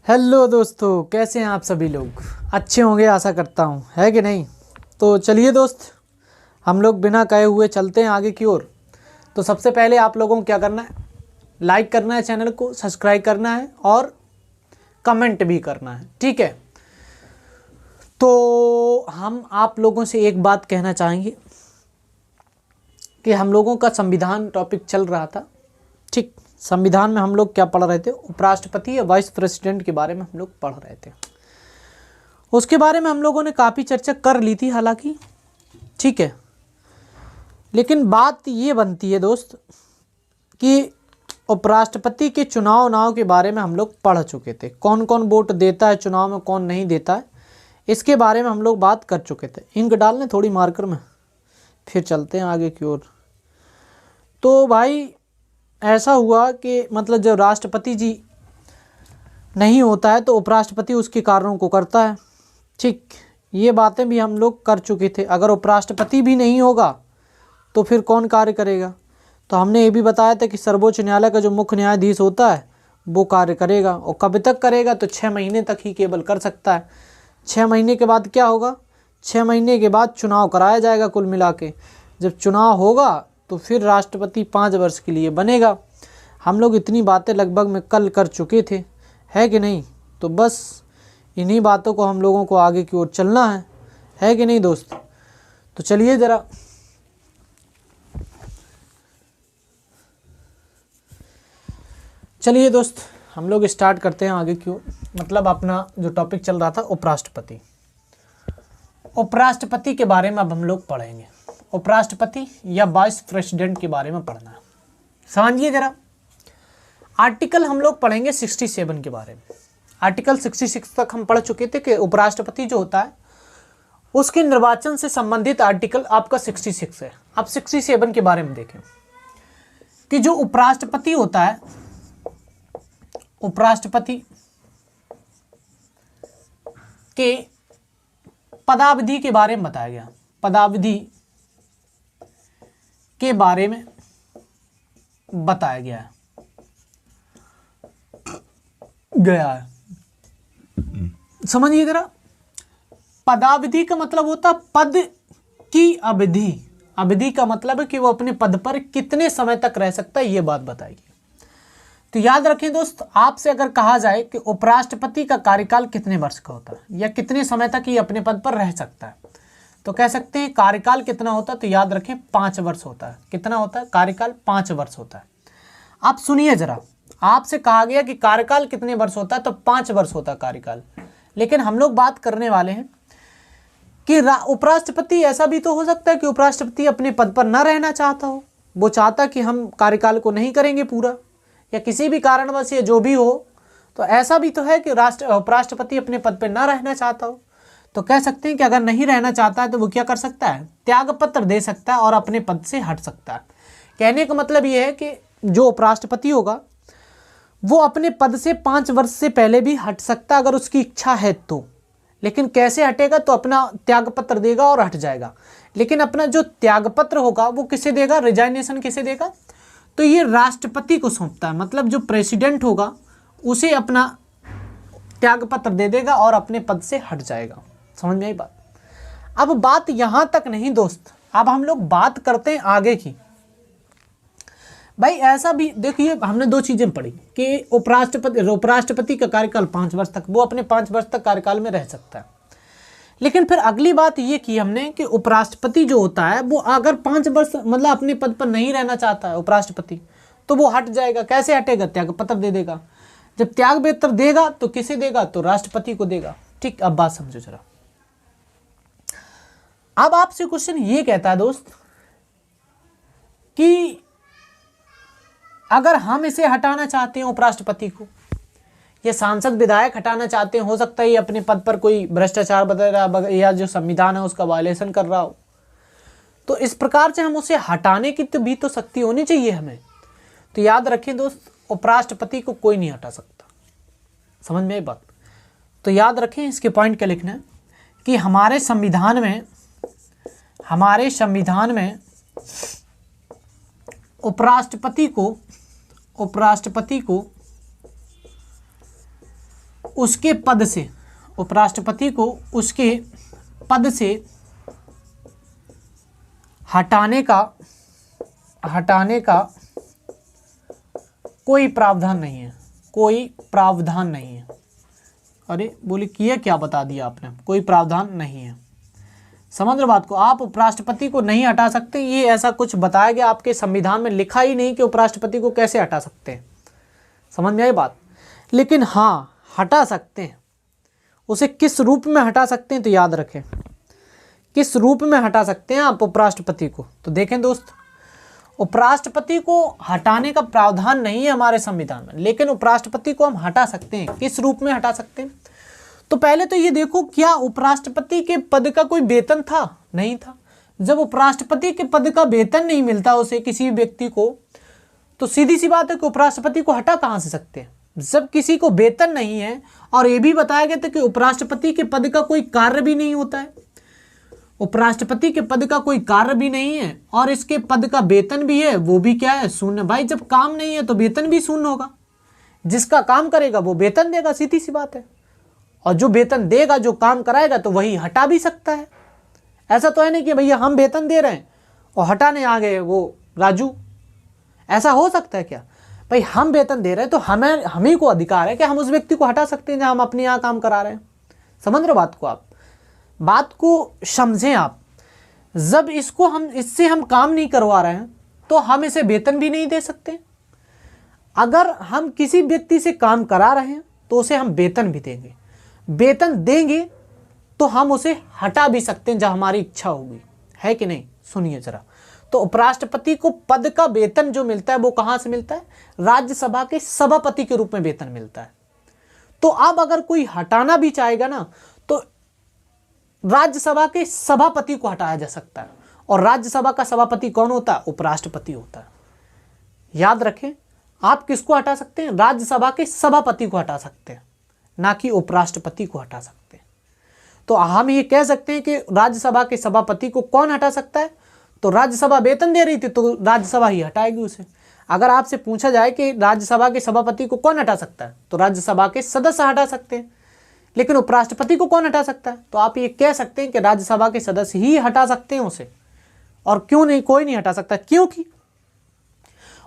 Hello दोस्तों, कैसे हैं आप सभी लोग। अच्छे होंगे आशा करता हूँ, है कि नहीं। तो चलिए दोस्त, हम लोग बिना कहे हुए चलते हैं आगे की ओर। तो सबसे पहले आप लोगों को क्या करना है, लाइक करना है, चैनल को सब्सक्राइब करना है और कमेंट भी करना है, ठीक है। तो हम आप लोगों से एक बात कहना चाहेंगे कि हम लोगों का संविधान टॉपिक चल रहा था, ठीक। संविधान में हम लोग क्या पढ़ रहे थे, उपराष्ट्रपति या वाइस प्रेसिडेंट के बारे में हम लोग पढ़ रहे थे। उसके बारे में हम लोगों ने काफ़ी चर्चा कर ली थी हालांकि, ठीक है। लेकिन बात ये बनती है दोस्त कि उपराष्ट्रपति के चुनाव के बारे में हम लोग पढ़ चुके थे। कौन कौन वोट देता है चुनाव में, कौन नहीं देता है, इसके बारे में हम लोग बात कर चुके थे। इंक डालने थोड़ी मार्कर में, फिर चलते हैं आगे की ओर। तो भाई ऐसा हुआ कि मतलब जब राष्ट्रपति जी नहीं होता है तो उपराष्ट्रपति उसके कारणों को करता है, ठीक। ये बातें भी हम लोग कर चुके थे। अगर उपराष्ट्रपति भी नहीं होगा तो फिर कौन कार्य करेगा। तो हमने ये भी बताया था कि सर्वोच्च न्यायालय का जो मुख्य न्यायाधीश होता है वो कार्य करेगा, और कब तक करेगा तो 6 महीने तक ही केवल कर सकता है। 6 महीने के बाद क्या होगा, 6 महीने के बाद चुनाव कराया जाएगा। कुल मिला के जब चुनाव होगा तो फिर राष्ट्रपति 5 वर्ष के लिए बनेगा। हम लोग इतनी बातें लगभग में कल कर चुके थे, है कि नहीं। तो बस इन्हीं बातों को हम लोगों को आगे की ओर चलना है कि नहीं दोस्त। तो चलिए ज़रा चलिए दोस्त, हम लोग स्टार्ट करते हैं आगे की ओर। मतलब अपना जो टॉपिक चल रहा था उपराष्ट्रपति, उपराष्ट्रपति के बारे में अब हम लोग पढ़ेंगे। उपराष्ट्रपति या वाइस प्रेसिडेंट के बारे में पढ़ना है। समझिए ज़रा, आर्टिकल हम लोग पढ़ेंगे 67 के बारे में। आर्टिकल 66 तक हम पढ़ चुके थे कि उपराष्ट्रपति जो होता है उसके निर्वाचन से संबंधित आर्टिकल आपका 66 है। अब 67 के बारे में देखें कि जो उपराष्ट्रपति होता है, उपराष्ट्रपति के पदावधि के बारे में बताया गया। पदावधि के बारे में बताया गया है। समझिए जरा, पदावधि का मतलब होता पद की अवधि। अवधि का मतलब है कि वो अपने पद पर कितने समय तक रह सकता है, ये बात बताएगी। तो याद रखें दोस्त, आपसे अगर कहा जाए कि उपराष्ट्रपति का कार्यकाल कितने वर्ष का होता है या कितने समय तक ये अपने पद पर रह सकता है, तो कह सकते हैं कार्यकाल कितना होता है। तो याद रखें 5 वर्ष होता है। कितना होता है कार्यकाल, 5 वर्ष होता है। आप सुनिए जरा, आपसे कहा गया कि कार्यकाल कितने वर्ष होता है, तो 5 वर्ष होता है कार्यकाल। लेकिन हम लोग बात करने वाले हैं कि उपराष्ट्रपति ऐसा भी तो हो सकता है कि उपराष्ट्रपति अपने पद पर न रहना चाहता हो, वो चाहता कि हम कार्यकाल को नहीं करेंगे पूरा, या किसी भी कारणवश या जो भी हो। तो ऐसा भी तो है कि उपराष्ट्रपति अपने पद पर न रहना चाहता हो, तो कह सकते हैं कि अगर नहीं रहना चाहता है तो वो क्या कर सकता है, त्यागपत्र दे सकता है और अपने पद से हट सकता है। कहने का मतलब ये है कि जो उपराष्ट्रपति होगा वो अपने पद से 5 वर्ष से पहले भी हट सकता है अगर उसकी इच्छा है तो। लेकिन कैसे हटेगा, तो अपना त्यागपत्र देगा और हट जाएगा। लेकिन अपना जो त्यागपत्र होगा वो किसे देगा, रिजाइनेशन किसे देगा, तो ये राष्ट्रपति को सौंपता है। मतलब जो प्रेसिडेंट होगा उसे अपना त्यागपत्र दे देगा और अपने पद से हट जाएगा। समझ में आई बात। अब बात यहां तक नहीं दोस्त, अब हम लोग बात करते हैं आगे की। भाई ऐसा भी देखिए, हमने 2 चीजें पढ़ी कि उपराष्ट्रपति का कार्यकाल 5 वर्ष तक, वो अपने 5 वर्ष तक कार्यकाल में रह सकता है। लेकिन फिर अगली बात ये की हमने कि उपराष्ट्रपति जो होता है वो अगर 5 वर्ष मतलब अपने पद पर नहीं रहना चाहता है उपराष्ट्रपति, तो वो हट जाएगा। कैसे हटेगा, त्यागपत्र दे देगा। जब त्यागपत्र देगा तो किसे देगा, तो राष्ट्रपति को देगा, ठीक। अब बात समझो जरा। अब आपसे क्वेश्चन ये कहता है दोस्त कि अगर हम इसे हटाना चाहते हैं उपराष्ट्रपति को, ये सांसद विधायक हटाना चाहते हैं, हो सकता है ये अपने पद पर कोई भ्रष्टाचार वगैरह या जो संविधान है उसका वायलेशन कर रहा हो, तो इस प्रकार से हम उसे हटाने की तो भी तो शक्ति होनी चाहिए हमें। तो याद रखें दोस्त, उपराष्ट्रपति को कोई नहीं हटा सकता। समझ में आई बात। तो याद रखें, इसके पॉइंट क्या लिखना है कि हमारे संविधान में उपराष्ट्रपति को उसके पद से, उपराष्ट्रपति को उसके पद से हटाने का कोई प्रावधान नहीं है, कोई प्रावधान नहीं है। अरे बोले किया क्या, बता दिया आपने, कोई प्रावधान नहीं है। समझ लो बात को, आप उपराष्ट्रपति को नहीं हटा सकते, ये ऐसा कुछ बताया गया आपके संविधान में, लिखा ही नहीं कि उपराष्ट्रपति को कैसे हटा सकते हैं। समझ में आई बात। लेकिन हाँ हटा सकते हैं, उसे किस रूप में हटा सकते हैं तो याद रखें, किस रूप में हटा सकते हैं आप उपराष्ट्रपति को। तो देखें दोस्त, उपराष्ट्रपति को हटाने का प्रावधान नहीं है हमारे संविधान में, लेकिन उपराष्ट्रपति को हम हटा सकते हैं। किस रूप में हटा सकते हैं? तो पहले तो ये देखो, क्या उपराष्ट्रपति के पद का कोई वेतन था? नहीं था। जब उपराष्ट्रपति के पद का वेतन नहीं मिलता उसे, किसी व्यक्ति को, तो सीधी सी बात है कि उपराष्ट्रपति को हटा कहाँ से सकते हैं? जब किसी को वेतन नहीं है, और ये भी बताया गया था कि उपराष्ट्रपति के पद का कोई कार्य भी नहीं होता है, उपराष्ट्रपति के पद का कोई कार्य भी नहीं है, और इसके पद का वेतन भी है, वो भी क्या है? शून्य। भाई जब काम नहीं है तो वेतन भी शून्य होगा। जिसका काम करेगा वो वेतन देगा, सीधी सी बात है। और जो वेतन देगा, जो काम कराएगा, तो वही हटा भी सकता है। ऐसा तो है नहीं कि भैया हम वेतन दे रहे हैं और हटाने आ गए वो राजू, ऐसा हो सकता है क्या? भाई हम वेतन दे रहे हैं तो हम ही को अधिकार है कि हम उस व्यक्ति को हटा सकते हैं जहां हम अपने यहाँ काम करा रहे हैं। समझ रहे हो बात को? आप बात को समझें आप। जब इससे हम काम नहीं करवा रहे हैं तो हम इसे वेतन भी नहीं दे सकते। अगर हम किसी व्यक्ति से काम करा रहे हैं तो उसे हम वेतन भी देंगे, वेतन देंगे तो हम उसे हटा भी सकते हैं जब हमारी इच्छा होगी, है कि नहीं? सुनिए जरा। तो उपराष्ट्रपति को पद का वेतन जो मिलता है वो कहां से मिलता है? राज्यसभा के सभापति के रूप में वेतन मिलता है। तो अब अगर कोई हटाना भी चाहेगा ना, तो राज्यसभा के सभापति को हटाया जा सकता है। और राज्यसभा का सभापति कौन होता है? उपराष्ट्रपति होता है। याद रखें, आप किसको हटा सकते हैं? राज्यसभा के सभापति को हटा सकते हैं, ना कि उपराष्ट्रपति को हटा सकते हैं। तो हम ये कह सकते हैं कि राज्यसभा के सभापति को कौन हटा सकता है? तो राज्यसभा वेतन दे रही थी तो राज्यसभा ही हटाएगी उसे। अगर आपसे पूछा जाए कि राज्यसभा के सभापति को कौन हटा सकता है, तो राज्यसभा के सदस्य हटा सकते हैं। लेकिन उपराष्ट्रपति को कौन हटा सकता है? तो आप ये कह सकते हैं कि राज्यसभा के सदस्य ही हटा सकते हैं उसे। और क्यों नहीं? कोई नहीं हटा सकता, क्योंकि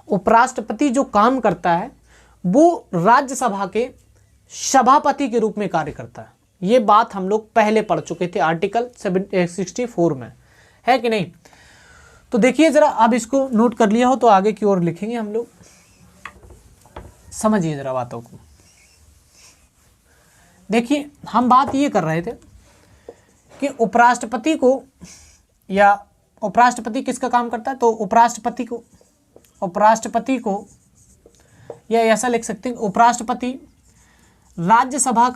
उपराष्ट्रपति जो काम करता है वो राज्यसभा के सभापति के रूप में कार्य करता है। ये बात हम लोग पहले पढ़ चुके थे आर्टिकल 64 में, है कि नहीं? तो देखिए जरा, अब इसको नोट कर लिया हो तो आगे की ओर लिखेंगे हम लोग। समझिए जरा बातों को। देखिए हम बात ये कर रहे थे कि उपराष्ट्रपति को, या उपराष्ट्रपति किसका काम करता है? तो उपराष्ट्रपति को या ऐसा लिख सकते हैं, उपराष्ट्रपति राज्यसभा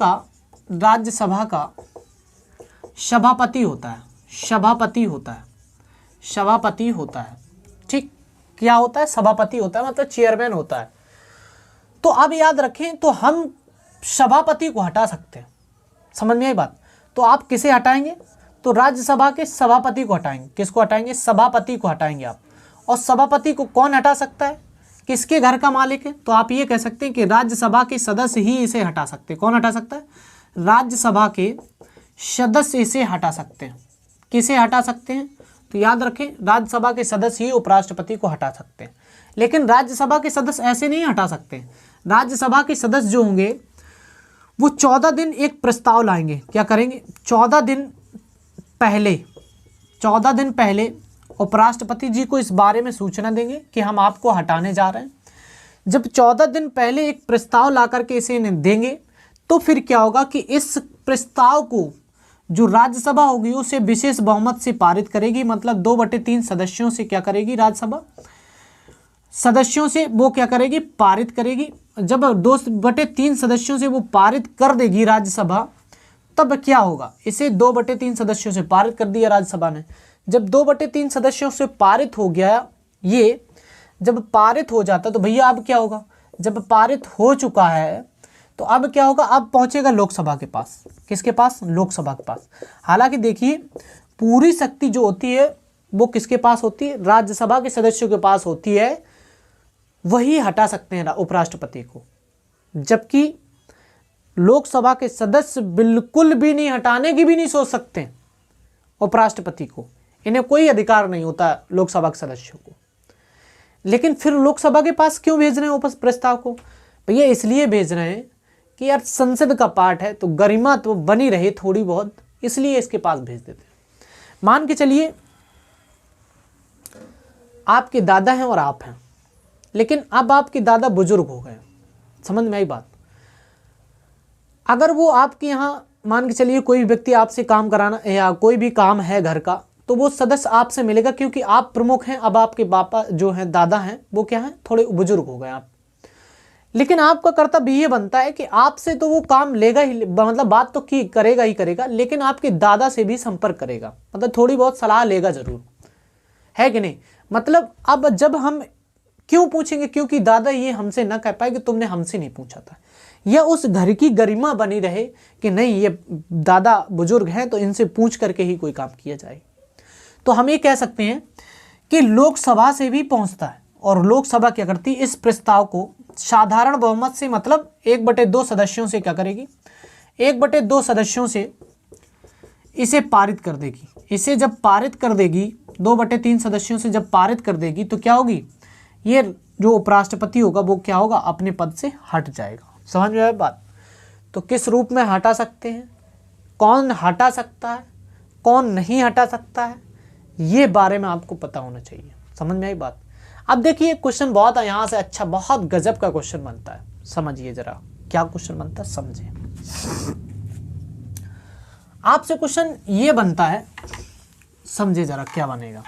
का सभापति होता है, सभापति होता है। ठीक, क्या होता है? सभापति होता है, मतलब चेयरमैन होता है। तो अब याद रखें, तो हम सभापति को हटा सकते हैं। समझ में आई बात? तो आप किसे हटाएंगे? तो राज्यसभा के सभापति को हटाएंगे। किसको हटाएंगे? सभापति को हटाएंगे आप। और सभापति को कौन हटा सकता है? किसके घर का मालिक है? तो आप ये कह सकते हैं कि राज्यसभा के सदस्य ही इसे हटा सकते हैं। कौन हटा सकता है? राज्यसभा के सदस्य इसे हटा सकते हैं। किसे हटा सकते हैं? तो याद रखें, राज्यसभा के सदस्य ही उपराष्ट्रपति को हटा सकते हैं। लेकिन राज्यसभा के सदस्य ऐसे नहीं हटा सकते। राज्यसभा के सदस्य जो होंगे वो 14 दिन एक प्रस्ताव लाएंगे। क्या करेंगे? 14 दिन पहले उपराष्ट्रपति जी को इस बारे में सूचना देंगे कि हम आपको हटाने जा रहे हैं। जब 14 दिन पहले एक प्रस्ताव ला करके इसे देंगे, तो फिर क्या होगा कि इस प्रस्ताव को जो राज्यसभा होगी उसे विशेष बहुमत से पारित करेगी। मतलब 2/3 सदस्यों से क्या करेगी? राज्यसभा सदस्यों से वो क्या करेगी? पारित करेगी। जब 2/3 सदस्यों से वो पारित कर देगी राज्यसभा, तब क्या होगा? इसे 2/3 सदस्यों से पारित कर दिया राज्यसभा ने। जब 2/3 सदस्यों से पारित हो गया, ये जब पारित हो जाता तो भैया अब क्या होगा? जब पारित हो चुका है तो अब क्या होगा? अब पहुंचेगा लोकसभा के पास। किसके पास? लोकसभा के पास। हालांकि देखिए, पूरी शक्ति जो होती है वो किसके पास होती है? राज्यसभा के सदस्यों के पास होती है। वही हटा सकते हैं उपराष्ट्रपति को। जबकि लोकसभा के सदस्य बिल्कुल भी नहीं, हटाने की भी नहीं सोच सकते उपराष्ट्रपति को, इन्हें कोई अधिकार नहीं होता लोकसभा के सदस्यों को। लेकिन फिर लोकसभा के पास क्यों भेज रहे हैं उस प्रस्ताव को? भैया इसलिए भेज रहे हैं कि यार संसद का पार्ट है तो गरिमा तो बनी रहे थोड़ी बहुत, इसलिए इसके पास भेज देते हैं। मान के चलिए आपके दादा हैं और आप हैं, लेकिन अब आपके दादा बुजुर्ग हो गए, समझ में आई बात? अगर वो आपके यहाँ मान के चलिए कोई व्यक्ति आपसे काम कराना या कोई भी काम है घर का, तो वो सदस्य आपसे मिलेगा क्योंकि आप प्रमुख हैं। अब आपके पापा जो हैं, दादा हैं, वो क्या हैं, थोड़े बुजुर्ग हो गए आप। लेकिन आपका कर्तव्य ये बनता है कि आपसे तो वो काम लेगा ही, मतलब बात तो की करेगा ही करेगा, लेकिन आपके दादा से भी संपर्क करेगा, मतलब थोड़ी बहुत सलाह लेगा जरूर, है कि नहीं? मतलब अब जब हम क्यों पूछेंगे? क्योंकि दादा ये हमसे ना कह पाए कि तुमने हमसे नहीं पूछा था, या उस घर की गरिमा बनी रहे कि नहीं ये दादा बुजुर्ग हैं तो इनसे पूछ करके ही कोई काम किया जाए। तो हम ये कह सकते हैं कि लोकसभा से भी पहुंचता है, और लोकसभा क्या करती है, इस प्रस्ताव को साधारण बहुमत से, मतलब 1/2 सदस्यों से क्या करेगी, 1/2 सदस्यों से इसे पारित कर देगी। इसे जब पारित कर देगी, 2/3 सदस्यों से जब पारित कर देगी, तो क्या होगी, ये जो उपराष्ट्रपति होगा वो क्या होगा, अपने पद से हट जाएगा। समझ में आए बात? तो किस रूप में हटा सकते हैं, कौन हटा सकता है, कौन नहीं हटा सकता है, ये बारे में आपको पता होना चाहिए। समझ में आई बात? अब देखिए क्वेश्चन बहुत है यहाँ से, अच्छा बहुत गजब का क्वेश्चन बनता है, समझिए जरा क्या क्वेश्चन बनता है, समझे। आपसे क्वेश्चन ये बनता है, समझे जरा क्या बनेगा।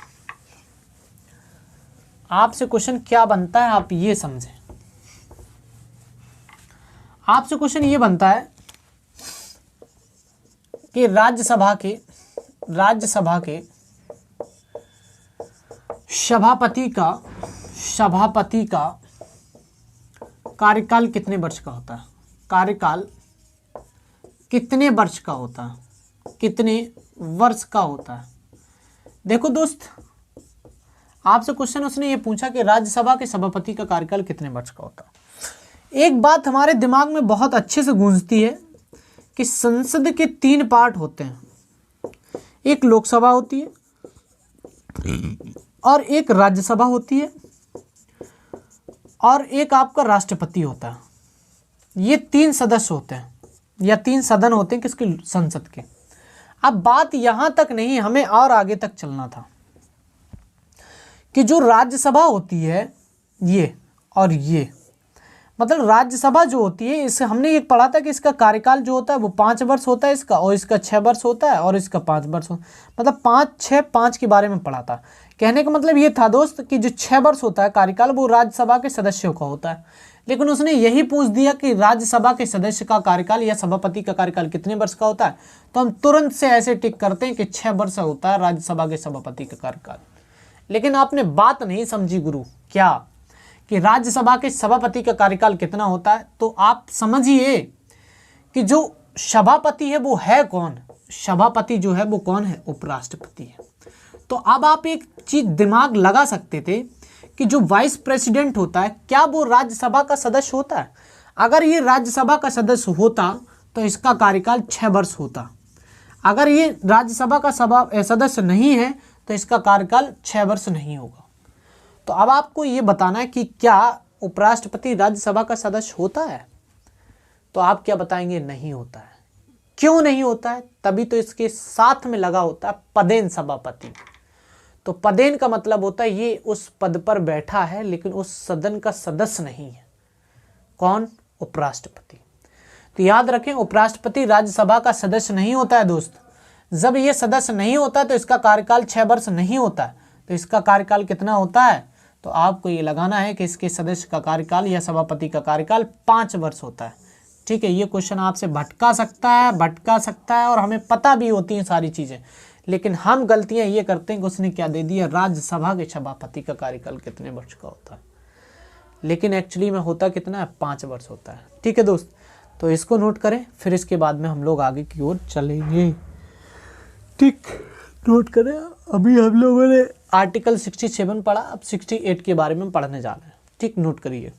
आपसे क्वेश्चन क्या बनता है, आप ये समझे। आपसे क्वेश्चन ये बनता है कि राज्यसभा के सभापति का कार्यकाल कितने वर्ष का होता है? कार्यकाल कितने वर्ष का होता है? कितने वर्ष का होता है? देखो दोस्त, आपसे क्वेश्चन उसने ये पूछा कि राज्यसभा के सभापति का कार्यकाल कितने वर्ष का होता है। एक बात हमारे दिमाग में बहुत अच्छे से गूंजती है कि संसद के 3 पार्ट होते हैं, एक लोकसभा होती है और एक राज्यसभा होती है और एक आपका राष्ट्रपति होता है। ये 3 सदस्य होते हैं या 3 सदन होते हैं किसके, संसद के। अब बात यहां तक नहीं, हमें और आगे तक चलना था कि जो राज्यसभा होती है ये और ये, मतलब राज्यसभा जो होती है, इसे हमने ये पढ़ा था कि इसका कार्यकाल जो होता है वो 5 वर्ष होता है इसका, और इसका 6 वर्ष होता है, और इसका 5 वर्ष मतलब 5, 6, 5 के बारे में पढ़ा था। कहने का मतलब ये था दोस्त कि जो 6 वर्ष होता है कार्यकाल वो राज्यसभा के सदस्यों का होता है। लेकिन उसने यही पूछ दिया कि राज्यसभा के सदस्य का कार्यकाल या सभापति का कार्यकाल कितने वर्ष का होता है, तो हम तुरंत से ऐसे टिक करते हैं कि 6 वर्ष होता है राज्यसभा के सभापति का कार्यकाल। लेकिन आपने बात नहीं समझी गुरु, क्या कि राज्यसभा के सभापति का कार्यकाल कितना होता है। तो आप समझिए कि जो सभापति है वो है कौन, सभापति जो है वो कौन है, उपराष्ट्रपति है। तो अब आप एक चीज दिमाग लगा सकते थे कि जो वाइस प्रेसिडेंट होता है क्या वो राज्यसभा का सदस्य होता है? अगर ये राज्यसभा का सदस्य होता तो इसका कार्यकाल 6 वर्ष होता। अगर ये राज्यसभा का सदस्य नहीं है तो इसका कार्यकाल 6 वर्ष नहीं होगा। तो अब आपको ये बताना है कि क्या उपराष्ट्रपति राज्यसभा का सदस्य होता है? तो आप क्या बताएंगे, नहीं होता है। क्यों नहीं होता है? तभी तो इसके साथ में लगा होता है पदेन सभापति। तो पदेन का मतलब होता है ये उस पद पर बैठा है लेकिन उस सदन का सदस्य नहीं है। कौन? उपराष्ट्रपति। तो याद रखें, उपराष्ट्रपति राज्यसभा का सदस्य नहीं होता है दोस्त। जब ये सदस्य नहीं होता तो इसका कार्यकाल 6 वर्ष नहीं होता है। तो इसका कार्यकाल कितना होता है? तो आपको ये लगाना है कि इसके सदस्य का कार्यकाल या सभापति का कार्यकाल 5 वर्ष होता है। ठीक है, ये क्वेश्चन आपसे भटका सकता है और हमें पता भी होती हैं सारी चीज़ें, लेकिन हम गलतियां ये करते हैं कि उसने क्या दे दिया, राज्यसभा के सभापति का कार्यकाल कितने वर्ष का होता है, लेकिन एक्चुअली में होता कितना है, 5 वर्ष होता है। ठीक है दोस्त, तो इसको नोट करें, फिर इसके बाद में हम लोग आगे की ओर चलेंगे। ठीक, नोट करें। अभी हम लोगों ने आर्टिकल 67 पढ़ा, अब 68 के बारे में पढ़ने जा रहे हैं। ठीक, नोट करिए।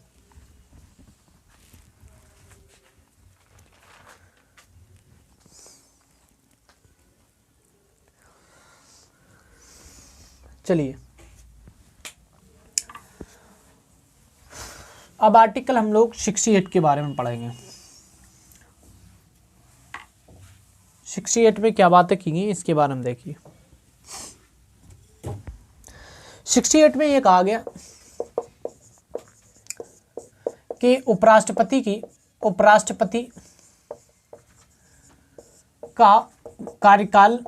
चलिए अब आर्टिकल हम लोग 68 के बारे में पढ़ेंगे। 68 में क्या बातें की गई इसके बारे में देखिए। 68 में ये कहा गया कि उपराष्ट्रपति का कार्यकाल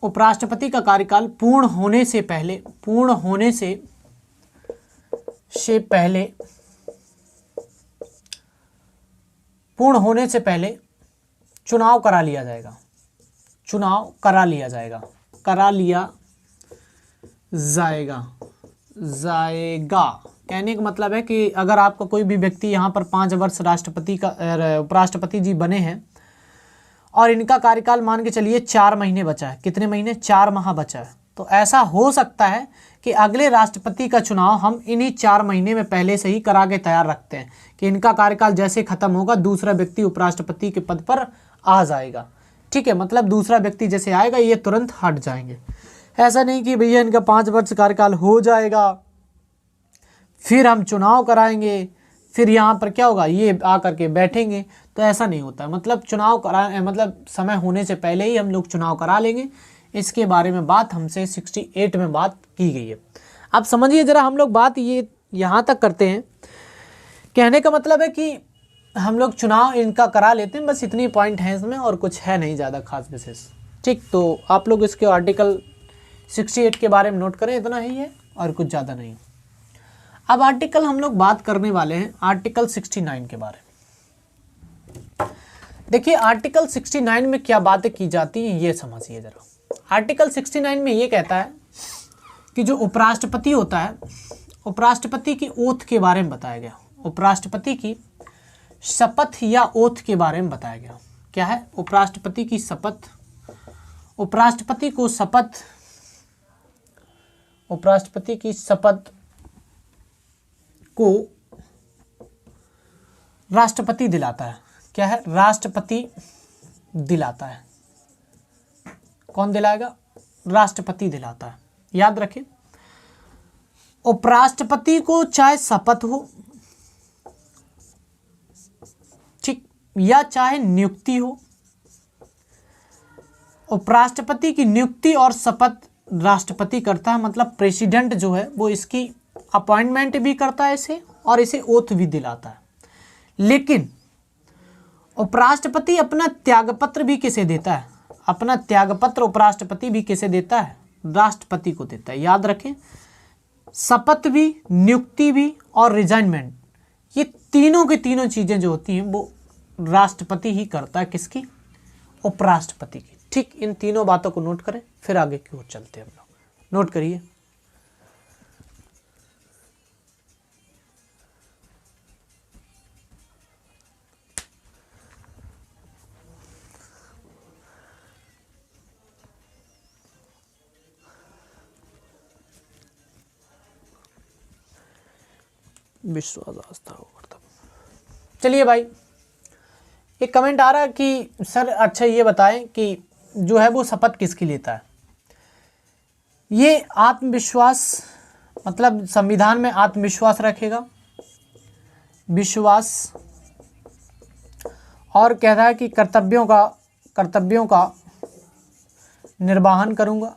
उपराष्ट्रपति का कार्यकाल पूर्ण होने से पहले चुनाव करा लिया जाएगा। कहने का मतलब है कि अगर आपका कोई भी व्यक्ति यहाँ पर 5 वर्ष उपराष्ट्रपति जी बने हैं और इनका कार्यकाल मान के चलिए 4 महीने बचा है, कितने महीने, 4 माह बचा है, तो ऐसा हो सकता है कि अगले राष्ट्रपति का चुनाव हम इन्हीं 4 महीने में पहले से ही करा के तैयार रखते हैं कि इनका कार्यकाल जैसे खत्म होगा दूसरा व्यक्ति उपराष्ट्रपति के पद पर आ जाएगा। ठीक है, मतलब दूसरा व्यक्ति जैसे आएगा ये तुरंत हट जाएंगे। ऐसा नहीं कि भैया इनका 5 वर्ष कार्यकाल हो जाएगा फिर हम चुनाव कराएंगे, फिर यहाँ पर क्या होगा ये आकर के बैठेंगे, तो ऐसा नहीं होता। मतलब मतलब समय होने से पहले ही हम लोग चुनाव करा लेंगे। इसके बारे में बात हमसे 68 में बात की गई है। अब समझिए ज़रा, हम लोग बात ये यहाँ तक करते हैं, कहने का मतलब है कि हम लोग चुनाव इनका करा लेते हैं, बस इतनी पॉइंट है इसमें और कुछ है नहीं ज़्यादा खास विशेष। ठीक, तो आप लोग इसके आर्टिकल 68 के बारे में नोट करें, इतना ही है और कुछ ज़्यादा नहीं। अब आर्टिकल हम लोग बात करने वाले हैं आर्टिकल 69 के बारे में। देखिए आर्टिकल 69 में क्या बातें की जाती हैं ये समझिए ज़रा। आर्टिकल 69 में ये कहता है कि जो उपराष्ट्रपति होता है, उपराष्ट्रपति की ओथ के बारे में बताया गया। उपराष्ट्रपति की शपथ या ओथ के बारे में बताया गया। क्या है? उपराष्ट्रपति की शपथ। उपराष्ट्रपति की शपथ को राष्ट्रपति दिलाता है। क्या है? राष्ट्रपति दिलाता है। कौन दिलाएगा? राष्ट्रपति दिलाता है। याद रखें, उपराष्ट्रपति को चाहे शपथ हो, ठीक, या चाहे नियुक्ति हो, उपराष्ट्रपति की नियुक्ति और शपथ राष्ट्रपति करता है। मतलब प्रेसिडेंट जो है वो इसकी अपॉइंटमेंट भी करता है इसे और इसे ओथ भी दिलाता है। लेकिन उपराष्ट्रपति अपना त्यागपत्र भी किसे देता है? अपना त्यागपत्र उपराष्ट्रपति भी किसे देता है? राष्ट्रपति को देता है। याद रखें, शपथ भी, नियुक्ति भी और रिजाइनमेंट, ये तीनों की तीनों चीजें जो होती हैं वो राष्ट्रपति ही करता है। किसकी? उपराष्ट्रपति की। ठीक, इन तीनों बातों को नोट करें, फिर आगे की ओर चलते हैं हम लोग। नोट करिए। विश्वास, आस्था और कर्तव्य। चलिए भाई, एक कमेंट आ रहा है कि सर अच्छा ये बताएं कि जो है वो शपथ किसकी लेता है? ये आत्मविश्वास, मतलब संविधान में आत्मविश्वास रखेगा, विश्वास, और कह रहा है कि कर्तव्यों का निर्वहन करूंगा।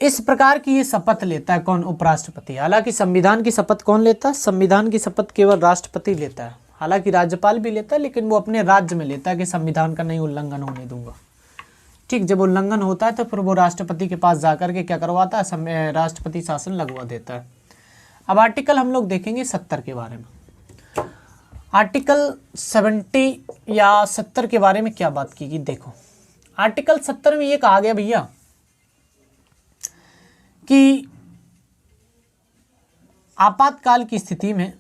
इस प्रकार की ये शपथ लेता है कौन? उपराष्ट्रपति। हालांकि संविधान की शपथ कौन लेता है? संविधान की शपथ केवल राष्ट्रपति लेता है। हालांकि राज्यपाल भी लेता है, लेकिन वो अपने राज्य में लेता है कि संविधान का नहीं उल्लंघन होने दूंगा। ठीक, जब उल्लंघन होता है तो फिर वो राष्ट्रपति के पास जाकर के क्या करवाता है? राष्ट्रपति शासन लगवा देता है। अब आर्टिकल हम लोग देखेंगे 70 के बारे में। आर्टिकल 70 या 70 के बारे में क्या बात की गई? देखो, आर्टिकल 70 में ये कहा गया भैया कि आपातकाल की स्थिति में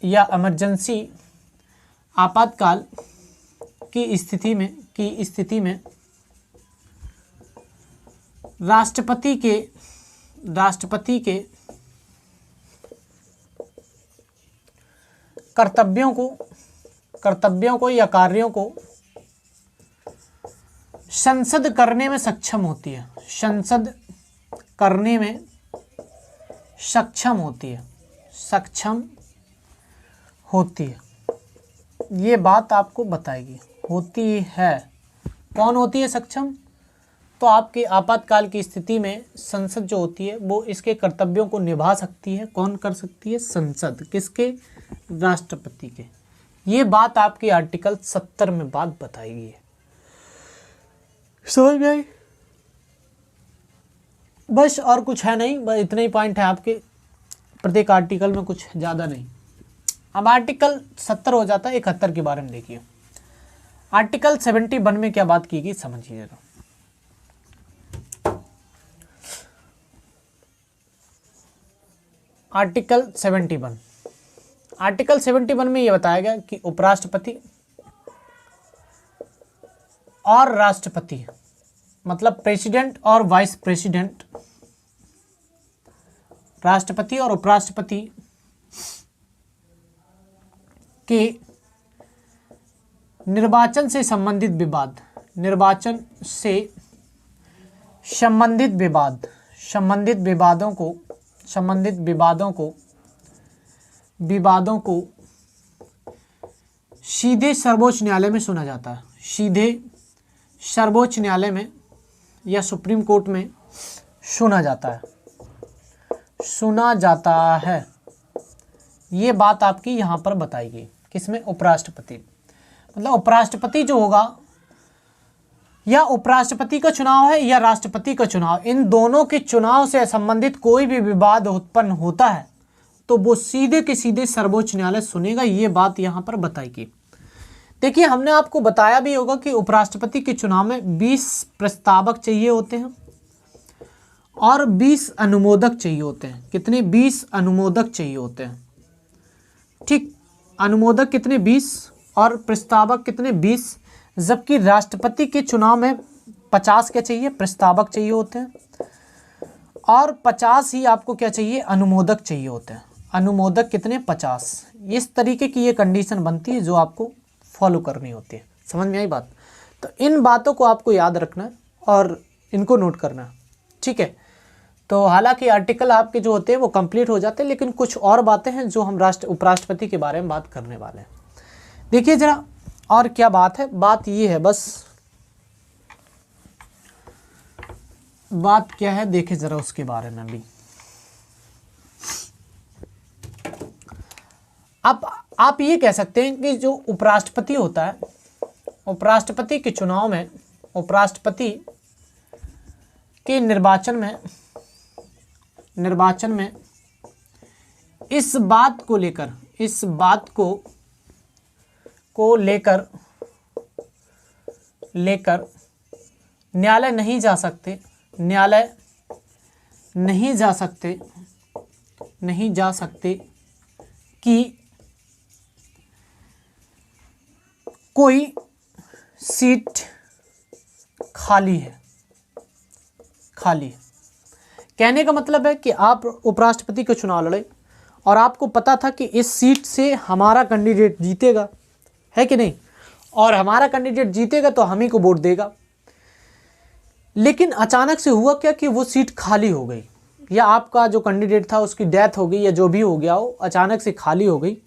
या इमरजेंसी आपातकाल की स्थिति में राष्ट्रपति के कर्तव्यों को या कार्यों को संसद करने में सक्षम होती है, संसद करने में सक्षम होती है, सक्षम होती है, ये बात आपको बताएगी। होती है, कौन होती है सक्षम? तो आपके आपातकाल की स्थिति में संसद जो होती है वो इसके कर्तव्यों को निभा सकती है। कौन कर सकती है? संसद। किसके? राष्ट्रपति के। ये बात आपकी आर्टिकल 70 में बात बताई है। समझ में आई? बस और कुछ है नहीं, बस इतने ही पॉइंट है आपके प्रत्येक आर्टिकल में, कुछ ज़्यादा नहीं। अब आर्टिकल 70 हो जाता है 71 के बारे में। देखिए आर्टिकल 71 में क्या बात की गई, समझिए जरा। आर्टिकल 71, आर्टिकल 71 में यह बताया गया कि उपराष्ट्रपति और राष्ट्रपति, मतलब प्रेसिडेंट और वाइस प्रेसिडेंट, राष्ट्रपति और उपराष्ट्रपति के निर्वाचन से संबंधित विवाद, निर्वाचन से संबंधित विवाद, संबंधित विवादों को सीधे सर्वोच्च न्यायालय में सुना जाता है। सीधे सर्वोच्च न्यायालय में या सुप्रीम कोर्ट में सुना जाता है। ये बात आपकी यहाँ पर बताई गई। किसमें? उपराष्ट्रपति। मतलब उपराष्ट्रपति जो होगा, या उपराष्ट्रपति का चुनाव है या राष्ट्रपति का चुनाव, इन दोनों के चुनाव से संबंधित कोई भी विवाद उत्पन्न होता है तो वो सीधे के सीधे सर्वोच्च न्यायालय सुनेगा। ये बात यहाँ पर बताई गई। देखिए हमने आपको बताया भी होगा कि उपराष्ट्रपति के चुनाव में 20 प्रस्तावक चाहिए होते हैं और 20 अनुमोदक चाहिए होते हैं। कितने? 20 अनुमोदक चाहिए होते हैं। ठीक, अनुमोदक कितने? 20 और प्रस्तावक कितने? 20। जबकि राष्ट्रपति के चुनाव में 50 क्या चाहिए? प्रस्तावक चाहिए होते हैं और 50 ही आपको क्या चाहिए? अनुमोदक चाहिए होते हैं। अनुमोदक कितने? 50। इस तरीके की ये कंडीशन बनती है जो आपको फॉलो करनी होती है। समझ में आई बात? तो इन बातों को आपको याद रखना है और इनको नोट करना है। ठीक है, तो हालांकि आर्टिकल आपके जो होते हैं वो कंप्लीट हो जाते हैं, लेकिन कुछ और बातें हैं जो हम उपराष्ट्रपति के बारे में बात करने वाले हैं। देखिए जरा और क्या बात है। बात ये है, बस बात क्या है देखें जरा उसके बारे में भी। आप ये कह सकते हैं कि जो उपराष्ट्रपति होता है, उपराष्ट्रपति के चुनाव में, उपराष्ट्रपति के निर्वाचन में इस बात को लेकर न्यायालय नहीं जा सकते कि कोई सीट खाली है। कहने का मतलब है कि आप उपराष्ट्रपति का चुनाव लड़े और आपको पता था कि इस सीट से हमारा कैंडिडेट जीतेगा, है कि नहीं, और हमारा कैंडिडेट जीतेगा तो हम ही को वोट देगा। लेकिन अचानक से हुआ क्या कि वो सीट खाली हो गई, या आपका जो कैंडिडेट था उसकी डेथ हो गई, या जो भी हो गया हो, अचानक से खाली हो गई।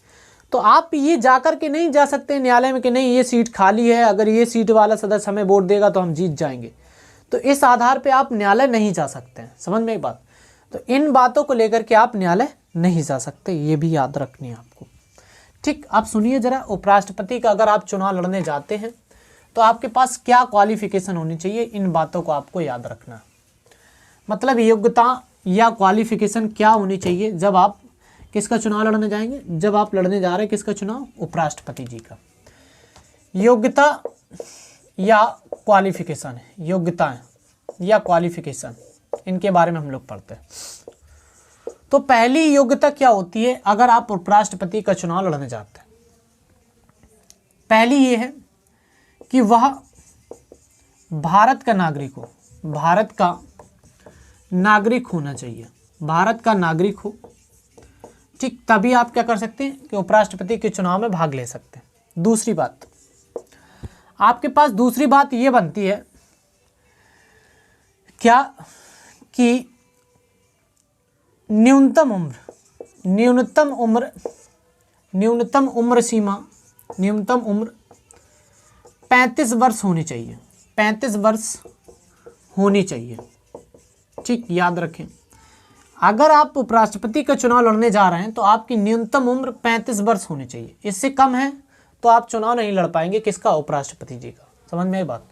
तो आप ये जाकर के नहीं जा सकते न्यायालय में कि नहीं ये सीट खाली है, अगर ये सीट वाला सदस्य हमें वोट देगा तो हम जीत जाएंगे। तो इस आधार पे आप न्यायालय नहीं जा सकते हैं। समझ में एक बात? तो इन बातों को लेकर के आप न्यायालय नहीं जा सकते, ये भी याद रखनी है आपको। ठीक, आप सुनिए जरा। उपराष्ट्रपति का अगर आप चुनाव लड़ने जाते हैं तो आपके पास क्या क्वालिफिकेशन होनी चाहिए, इन बातों को आपको याद रखना। मतलब योग्यता या क्वालिफिकेशन क्या होनी चाहिए जब आप किसका चुनाव लड़ने जाएंगे? जब आप लड़ने जा रहे हैं किसका चुनाव? उपराष्ट्रपति जी का। योग्यता या क्वालिफिकेशन है, योग्यताएं या क्वालिफिकेशन, इनके बारे में हम लोग पढ़ते हैं। तो पहली योग्यता क्या होती है अगर आप उपराष्ट्रपति का चुनाव लड़ने जाते हैं? पहली ये है कि वह भारत का नागरिक हो, भारत का नागरिक होना चाहिए, भारत का नागरिक हो। ठीक, तभी आप क्या कर सकते हैं कि उपराष्ट्रपति के चुनाव में भाग ले सकते हैं। दूसरी बात, आपके पास दूसरी बात ये बनती है क्या कि न्यूनतम उम्र 35 वर्ष होनी चाहिए, 35 वर्ष होनी चाहिए। ठीक, याद रखें, अगर आप उपराष्ट्रपति का चुनाव लड़ने जा रहे हैं तो आपकी न्यूनतम उम्र 35 वर्ष होनी चाहिए। इससे कम है तो आप चुनाव नहीं लड़ पाएंगे। किसका? उपराष्ट्रपति जी का। समझ में आई बात?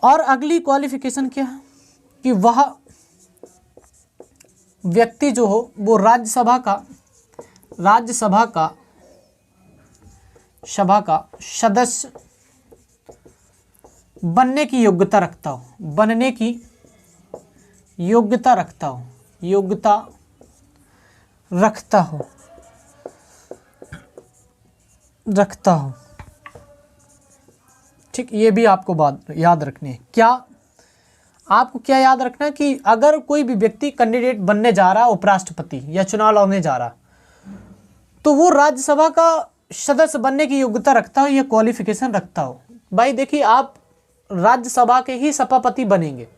और अगली क्वालिफिकेशन क्या है कि वह व्यक्ति जो हो वो राज्यसभा का सदस्य बनने की योग्यता रखता हो। ठीक, ये भी आपको बात याद रखनी है। आपको क्या याद रखना है कि अगर कोई भी व्यक्ति कैंडिडेट बनने जा रहा है, उपराष्ट्रपति या चुनाव लड़ने जा रहा, तो वो राज्यसभा का सदस्य बनने की योग्यता रखता हो या क्वालिफिकेशन रखता हो। भाई देखिए, आप राज्यसभा के ही सभापति बनेंगे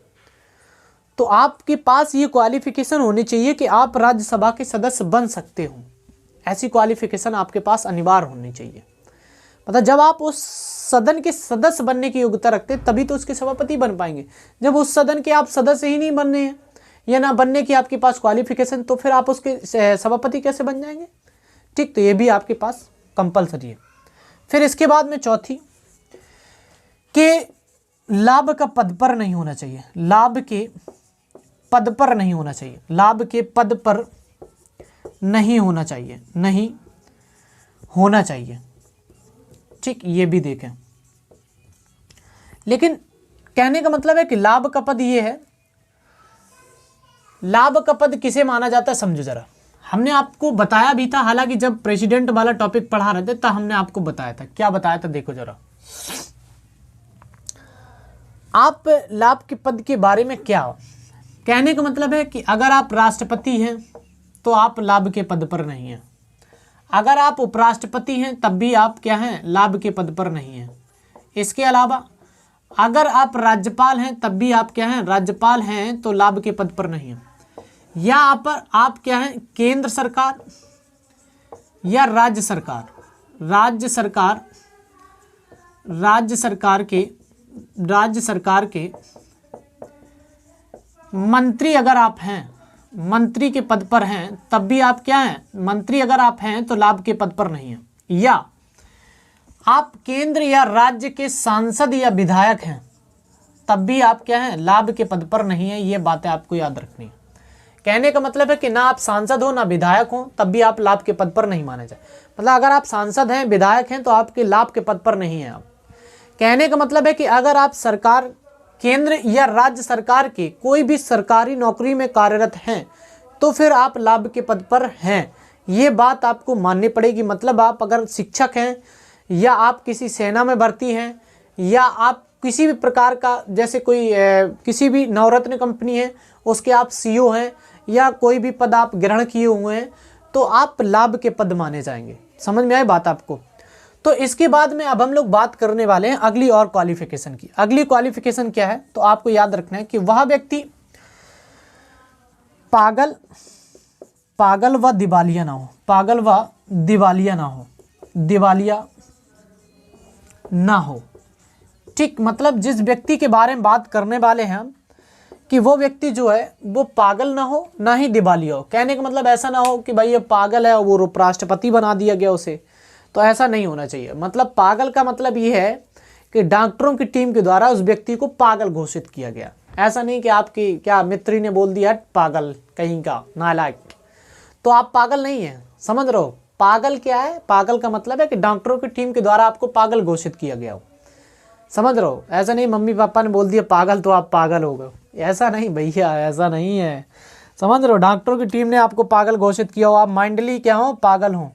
तो आपके पास ये क्वालिफिकेशन होनी चाहिए कि आप राज्यसभा के सदस्य बन सकते हो। ऐसी क्वालिफिकेशन आपके पास अनिवार्य होनी चाहिए। मतलब जब आप उस सदन के सदस्य बनने की योग्यता रखते हैं तभी तो उसके सभापति बन पाएंगे। जब उस सदन के आप सदस्य ही नहीं बनने हैं या ना बनने की आपके पास क्वालिफिकेशन, तो फिर आप उसके सभापति कैसे बन जाएंगे? ठीक, तो ये भी आपके पास कंपलसरी है। फिर इसके बाद में चौथी कि लाभ का पद पर नहीं होना चाहिए। लाभ के पद पर नहीं होना चाहिए। ठीक, ये भी देखें। लेकिन कहने का मतलब है कि लाभ का पद ये है। लाभ का पद किसे माना जाता है समझो जरा। हमने आपको बताया भी था, हालांकि जब प्रेसिडेंट वाला टॉपिक पढ़ा रहे थे तब हमने आपको बताया था। क्या बताया था देखो जरा। आप लाभ के पद के बारे में क्या, कहने का मतलब है कि अगर आप राष्ट्रपति हैं तो आप लाभ के पद पर नहीं हैं। अगर आप उपराष्ट्रपति हैं तब भी आप क्या हैं? लाभ के पद पर नहीं हैं। इसके अलावा अगर आप राज्यपाल हैं तब भी आप क्या हैं? राज्यपाल हैं तो लाभ के पद पर नहीं हैं। या आप क्या हैं? केंद्र सरकार या राज्य सरकार के मंत्री अगर आप हैं, मंत्री के पद पर हैं तब भी आप क्या हैं? मंत्री अगर आप हैं तो लाभ के पद पर नहीं हैं। या आप केंद्र या राज्य के सांसद या विधायक हैं तब भी आप क्या हैं? लाभ के पद पर नहीं है। ये बातें आपको याद रखनी है। कहने का मतलब है कि ना आप सांसद हो ना विधायक हो तब भी आप लाभ के पद पर नहीं माने जाए। मतलब अगर आप सांसद हैं, विधायक हैं तो आपके लाभ के पद पर नहीं है आप। कहने का मतलब है कि अगर आप सरकार, केंद्र या राज्य सरकार के कोई भी सरकारी नौकरी में कार्यरत हैं तो फिर आप लाभ के पद पर हैं। ये बात आपको माननी पड़ेगी। मतलब आप अगर शिक्षक हैं या आप किसी सेना में भर्ती हैं या आप किसी भी प्रकार का, जैसे कोई किसी भी नवरत्न कंपनी है उसके आप सीईओ हैं या कोई भी पद आप ग्रहण किए हुए हैं तो आप लाभ के पद माने जाएंगे। समझ में आई बात आपको? तो इसके बाद में अब हम लोग बात करने वाले हैं अगली और क्वालिफिकेशन की। अगली क्वालिफिकेशन क्या है? तो आपको याद रखना है कि वह व्यक्ति पागल व दिवालिया ना हो। ठीक, मतलब जिस व्यक्ति के बारे में बात करने वाले हैं हम कि वो व्यक्ति जो है वो पागल ना हो ना ही दिवालिया हो। कहने का मतलब ऐसा ना हो कि भाई ये पागल है और वो उपराष्ट्रपति बना दिया गया उसे, तो ऐसा नहीं होना चाहिए। मतलब पागल का मतलब ये है कि डॉक्टरों की टीम के द्वारा उस व्यक्ति को पागल घोषित किया गया। ऐसा नहीं कि आपकी क्या मित्री ने बोल दिया पागल कहीं का नालायक, तो आप पागल नहीं हैं। समझ रहे हो? पागल क्या है? पागल का मतलब है कि डॉक्टरों की टीम के द्वारा आपको पागल घोषित किया गया हो। समझ रहे हो? ऐसा नहीं मम्मी पापा ने बोल दिया पागल तो आप पागल हो गए, ऐसा नहीं भैया, ऐसा नहीं है। समझ रहे हो? डॉक्टरों की टीम ने आपको पागल घोषित किया हो, आप माइंडली क्या हो? पागल हो।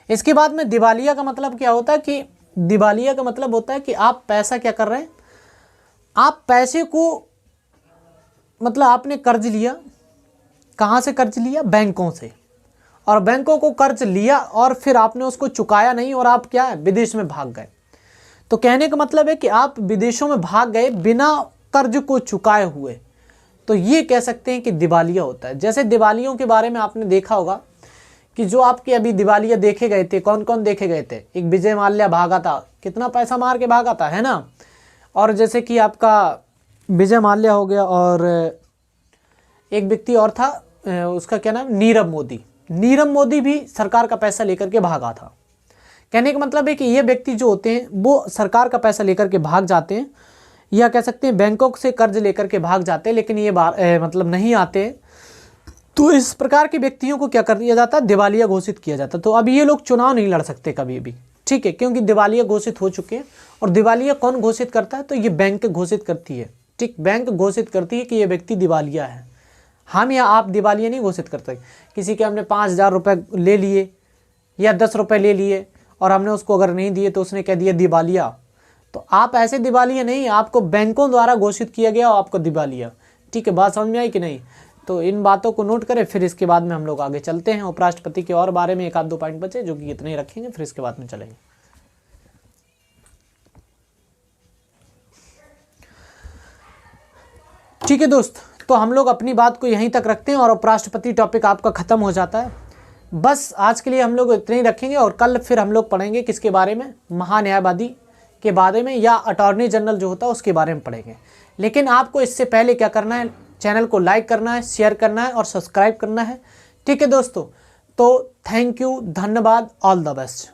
इसके बाद में दिवालिया का मतलब क्या होता है कि दिवालिया का मतलब होता है कि आप पैसा क्या कर रहे हैं? आप पैसे को, मतलब आपने कर्ज लिया। कहाँ से कर्ज लिया? बैंकों से। और बैंकों को कर्ज लिया और फिर आपने उसको चुकाया नहीं और आप क्या है? विदेश में भाग गए। तो कहने का मतलब है कि आप विदेशों में भाग गए बिना कर्ज को चुकाए हुए, तो ये कह सकते हैं कि दिवालिया होता है। जैसे दिवालियों के बारे में आपने देखा होगा कि जो आपके अभी दिवालिया देखे गए थे, कौन कौन देखे गए थे? एक विजय माल्या भागा था, कितना पैसा मार के भागा था, है ना। और जैसे कि आपका विजय माल्या हो गया, और एक व्यक्ति और था, उसका क्या नाम, नीरव मोदी। नीरव मोदी भी सरकार का पैसा लेकर के भागा था। कहने का मतलब है कि ये व्यक्ति जो होते हैं वो सरकार का पैसा लेकर के भाग जाते हैं, या कह सकते हैं बैंकों से कर्ज लेकर के भाग जाते हैं, लेकिन ये मतलब नहीं आते। तो इस प्रकार के व्यक्तियों को क्या कर दिया जाता है? दिवालिया घोषित किया जाता है। तो अब ये लोग चुनाव नहीं लड़ सकते कभी भी, ठीक है, क्योंकि दिवालिया घोषित हो चुके हैं। और दिवालिया कौन घोषित करता है? तो ये बैंक घोषित करती है, ठीक, बैंक घोषित करती है कि ये व्यक्ति दिवालिया है। हम या आप दिवालिया नहीं घोषित करते। किसी के हमने 5,000 रुपये ले लिए या 10 रुपये ले लिए और हमने उसको अगर नहीं दिए तो उसने कह दिया दिवालिया, तो आप ऐसे दिवालिया नहीं, आपको बैंकों द्वारा घोषित किया गया और आपको दिवालिया। ठीक है, बात समझ में आई कि नहीं? तो इन बातों को नोट करें, फिर इसके बाद में हम लोग आगे चलते हैं। उपराष्ट्रपति के और बारे में एक आध दो पॉइंट बचे जो कि इतने ही रखेंगे, फिर इसके बाद में चलेंगे। ठीक है दोस्त, तो हम लोग अपनी बात को यहीं तक रखते हैं और उपराष्ट्रपति टॉपिक आपका खत्म हो जाता है। बस आज के लिए हम लोग इतने ही रखेंगे और कल फिर हम लोग पढ़ेंगे किसके बारे में? महान्यायवादी के बारे में, या अटॉर्नी जनरल जो होता है उसके बारे में पढ़ेंगे। लेकिन आपको इससे पहले क्या करना है? चैनल को लाइक करना है, शेयर करना है और सब्सक्राइब करना है। ठीक है दोस्तों, तो थैंक यू, धन्यवाद, ऑल द बेस्ट।